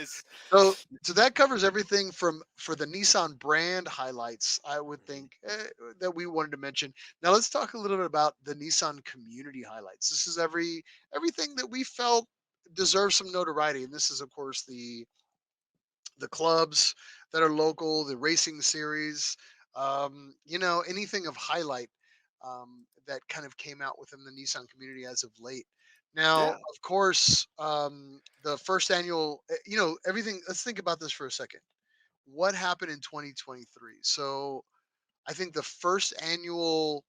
It's So that covers everything for the Nissan brand highlights. I would Mhm. think that we wanted to mention. Now let's talk a little bit about the Nissan community highlights. This is everything that we felt deserves some notoriety, and this is of course the clubs that are local, the racing series, anything of highlight that kind of came out within the Nissan community as of late. Now, Yeah. of course, the first annual, everything. Let's think about this for a second. What happened in 2023? So, I think the first annual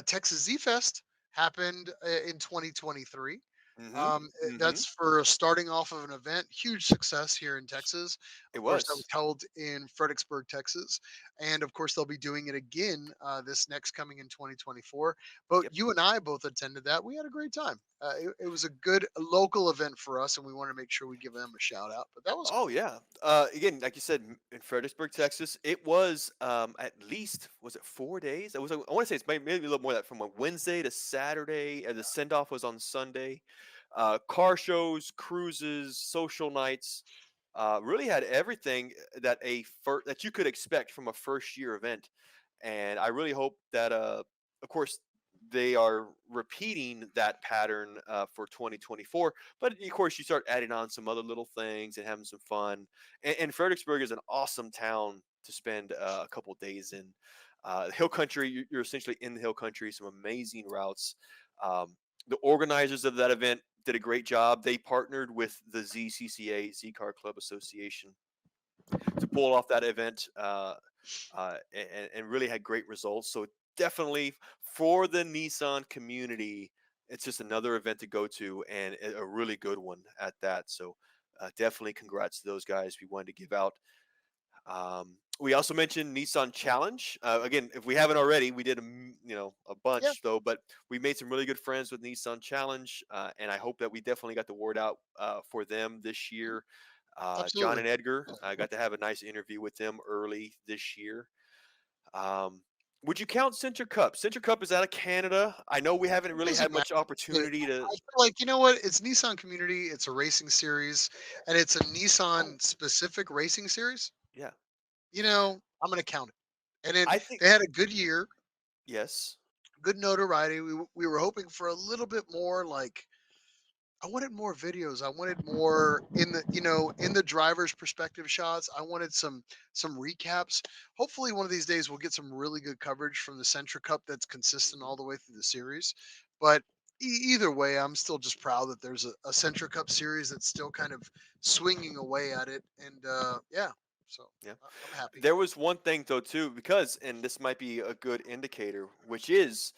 Texas Z Fest happened in 2023. Mhm. Mhm. That's for starting off of an event, huge success here in Texas. It Of course, that was was. held in Fredericksburg, Texas, and of course they'll be doing it again this next coming in 2024. But Yep. you and I both attended that. We had a great time. It was a good local event for us, and we want to make sure we give them a shout out. But that was Oh yeah. Again, like you said, in Fredericksburg, Texas, it was at least was it 4 days? I want to say it's maybe a little more than that from a Wednesday to Saturday, and the send off was on Sunday. Car shows, cruises, social nights, really had everything that you could expect from a first year event. And I really hope that, of course, they are repeating that pattern for 2024. But of course, you start adding on some other little things and having some fun. And Fredericksburg is an awesome town to spend a couple days in. Hill country, you're essentially in the hill country. Some amazing routes. The organizers of that event did a great job. They partnered with the ZCCA, Z Car Club Association, to pull off that event, and really had great results. So definitely for the Nissan community, it's just another event to go to, and a really good one at that. So definitely congrats to those guys. We wanted to give out. We also mentioned Nissan Challenge. Again, if we haven't already, we did a yeah, bunch though, but we made some really good friends with Nissan Challenge, and I hope that we definitely got the word out for them this year. John absolutely. and Edgar, I got to have a nice interview with them early this year. Um, would you count Centre Cup? Centre Cup is out of Canada. I know we haven't It really doesn't had matter. much opportunity to. I feel like you know what? It's Nissan Community. It's a racing series, and it's a Nissan specific racing series. Yeah, I'm going to count it. And then I think they had a good year, yes. good notoriety. We were hoping for a little bit more. Like I wanted more videos. I wanted more in the driver's perspective shots. I wanted some recaps. Hopefully, one of these days we'll get some really good coverage from the Centra Cup that's consistent Mhm. all the way through the series. But either way, I'm still just proud that there's a Centra Cup series that's still kind of swinging away at it. And yeah, so Yeah. I'm happy. There was one thing though too, because and this might be a good indicator, which is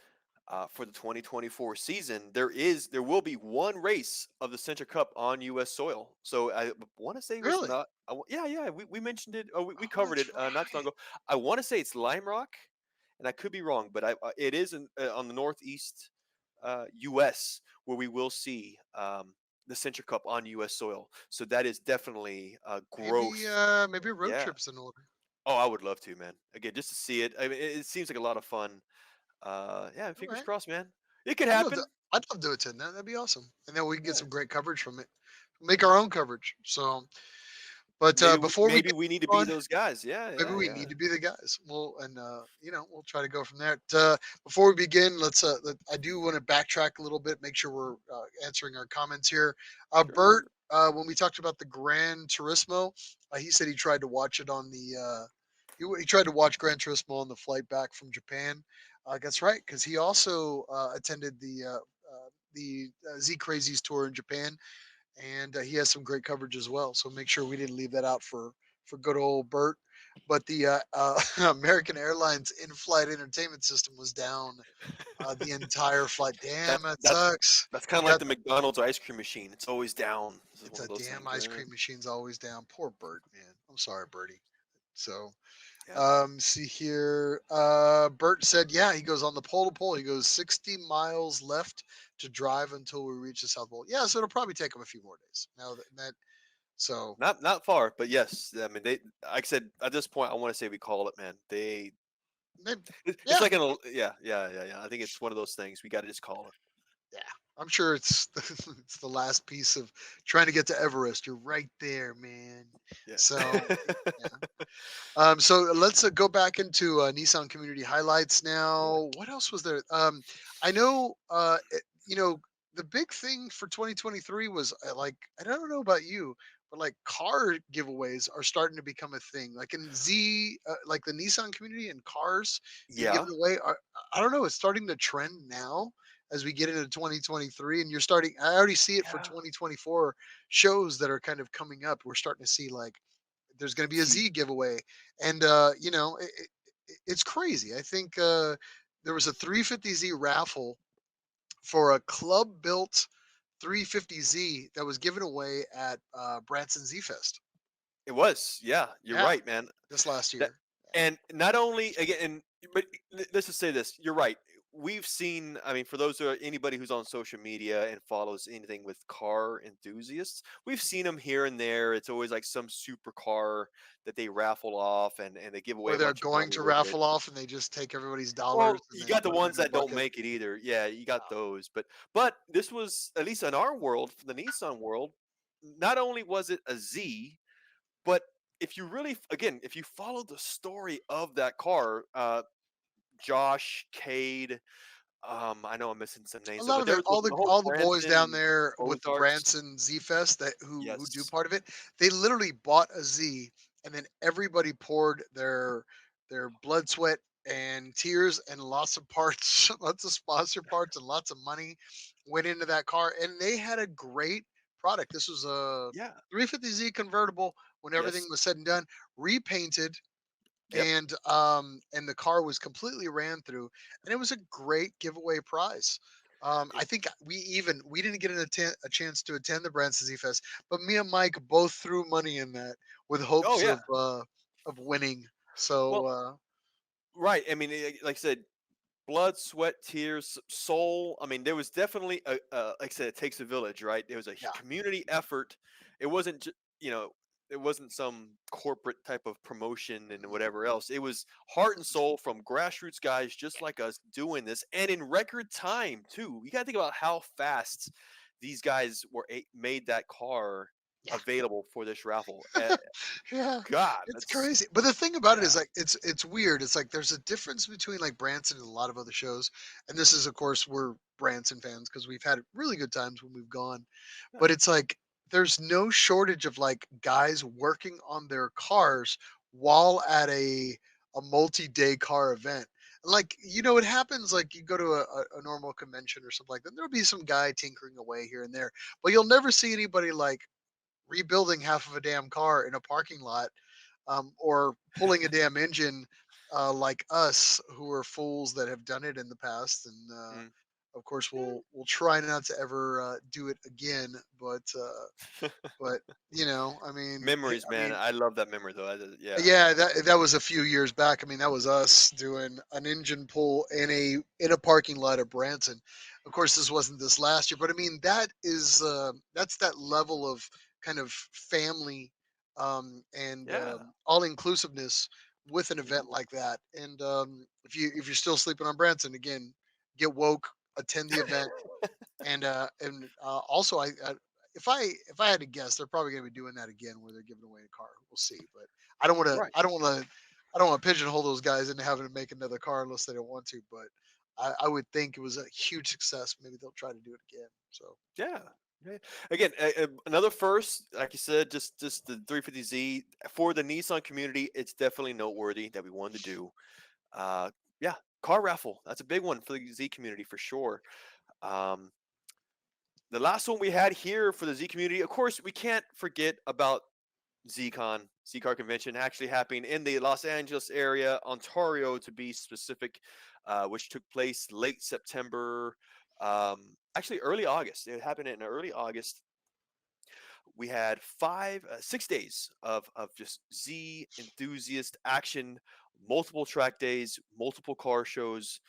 for the 2024 season, there will be one race of the Central Cup on U.S. soil. So I want to say it was Really? not. Yeah, yeah, we mentioned it. Oh, we Oh, covered that's it not too long right. ago. I want to say it's Lime Rock, and I could be wrong, but it is on the northeast U.S. where we will see. The Central Cup on U.S. soil, so that is definitely growth. Maybe a road Yeah. trip's in order. Oh, I would love to, man. Again, just to see it. I mean, it seems like a lot of fun. Yeah, All fingers right. crossed, man. It could I'd love to. happen. I'd love to attend that. That'd be awesome. And then we can get Yeah. some great coverage from it. Make our own coverage. So, but Maybe before we maybe get we need to be on, those guys. Yeah, maybe yeah, we yeah. need to be the guys. We'll try to go from there. Before we begin, I do want to backtrack a little bit, make sure we're answering our comments here. Sure. Bert, when we talked about the Gran Turismo, he said he tried to watch it on he tried to watch Gran Turismo on the flight back from Japan. That's right, because he also attended the Z Crazies tour in Japan, and he has some great coverage as well. So make sure we didn't leave that out for good old Bert. But the American Airlines in-flight entertainment system was down the entire flight. Damn, That's that that's sucks. that's kind of like Got the McDonald's ice cream machine. It's always down. This is it's one of a those damn things. ice cream machine's always down. Poor Bert, man. I'm sorry, Bertie. So Yeah. see here. Bert said, yeah, he goes on the pole to pole. He goes 60 miles left to drive until we reach the South Pole. Yeah, so it'll probably take him a few more days. Now that so Not far, but yes. I mean, they. Like I said, at this point, I want to say we call it, man. maybe, It's yeah, like yeah, yeah, yeah, yeah. I think it's one of those things we got to just call it. yeah. I'm sure it's it's the last piece of trying to get to Everest. You're right there, man. Yeah. So yeah. So let's go back into Nissan community highlights Yeah. now. What else was there? I know, you know, the big thing for 2023 was like, I don't know about you, but like car giveaways are starting to become a thing. Like in like the Nissan community and cars and Yeah. giving away. I don't know. It's starting to trend now as we get into 2023, and you're starting. I already see it for Yeah. 2024 shows that are kind of coming up. We're starting to see like there's going to be a See, Z giveaway, and it's crazy. I think there was a 350Z raffle for a club built 350Z that was given away at Branson Z Fest. it was. Yeah, you're Yeah, right, man. this last That year. and not only again, but let's just say this. You're right. We've seen. I mean, for those who are anybody who's on social media and follows anything with car enthusiasts, we've seen them here and there. It's always like some supercar that they raffle off and they give away Or a they're bunch of going money to with it. raffle off and they just take everybody's Well, dollars and you then got the put them ones in a that don't bucket. make it either. Yeah, you got those. But this was at least in our world, for the Nissan world. Not only was it a Z, but if you really, again, if you follow the story of that car, Josh, Cade, I know I'm missing some A names, though, lot but of there it, was the whole all the boys Branson down and there with the Ozarks. Branson Z Fest that who do Yes. part of it, they literally bought a Z, and then everybody poured their blood, sweat, and tears, and lots of parts, lots of sponsor parts, and lots of money went into that car, and they had a great product. This was a Yeah. 350Z convertible when everything Yes. was said and done, repainted, Yep. and the car was completely ran through, and it was a great giveaway prize. I It- think we didn't get a chance to attend the Branson Z Fest, but me and Mike both threw money in that with oh hopes yeah. of winning. So Well, right. I mean, like I said, blood, sweat, tears, soul. I mean, there was definitely like I said, it takes a village, right? There was a yeah, community effort. It wasn't, you know, it wasn't some corporate type of promotion and mm, whatever else. It was heart and soul from grassroots guys just like us doing this, and in record time too. You got to think about how fast these guys made that car yeah. available for this raffle. Yeah, God, it's that's crazy. But the thing about it yeah, is like it's weird. It's like there's a difference between like Branson and a lot of other shows. And this is of course we're Branson fans because we've had really good times when we've gone. yeah, But it's like there's no shortage of like guys working on their cars while at a multi-day car event. And like it happens like you go to a normal convention or something like that. There'll be some guy tinkering away here and there, but you'll never see anybody like rebuilding half of a damn car in a parking lot, or pulling a damn engine, like us who are fools that have done it in the past. And mm, of course, yeah. we'll try not to ever do it again. But I mean, Memories, I man. mean, I love that memory though. Yeah. yeah, that was a few years back. I mean, that was us doing an engine pull in a parking lot at Branson. Of course, this wasn't this last year, but I mean, that's that level of kind of family, and Yeah. all inclusiveness with an event Mhm. like that. And if you're still sleeping on Branson, again, get woke, attend the event, and also if I had to guess, they're probably going to be doing that again where they're giving away a car. We'll see, but Right. I don't want to pigeonhole those guys into having to make another car unless they don't want to. But I would think it was a huge success. Maybe they'll try to do it again. So Yeah. Yeah. Again, another first, like you said, just the 350Z for the Nissan community. It's definitely noteworthy that we wanted to do. Uh, yeah, car raffle. That's a big one for the Z community for sure. Um, the last one we had here for the Z community, of course, we can't forget about ZCON, Z Car Convention, actually happening in the Los Angeles area, Ontario to be specific, which took place late September, actually early August. It happened in early August. We had 6 days of just Z enthusiast action, multiple track days, multiple car shows.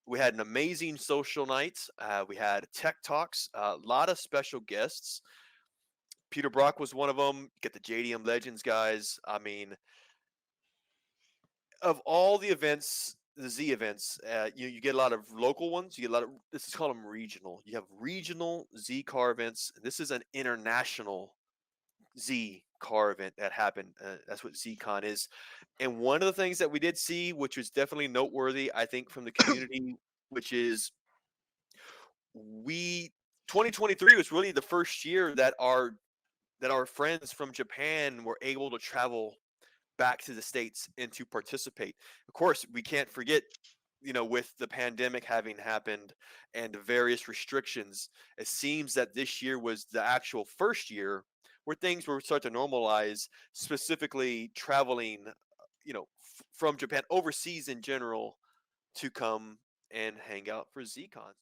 We had an amazing social night. We had tech talks, a lot of special guests. Peter Brock was one of them. Get the JDM Legends guys. I mean, of all the events, the Z events, you get a lot of local ones. You get a lot of, this is called them regional. You have regional Z car events. This is an international Z car event that happened. That's what ZCON is. And one of the things that we did see, which was definitely noteworthy, I think, from the community, which is we 2023 was really the first year that our friends from Japan were able to travel back to the States and to participate. Of course, we can't forget, with the pandemic having happened and the various restrictions, it seems that this year was the actual first year where things were starting to normalize, specifically traveling, from Japan overseas in general to come and hang out for ZCon.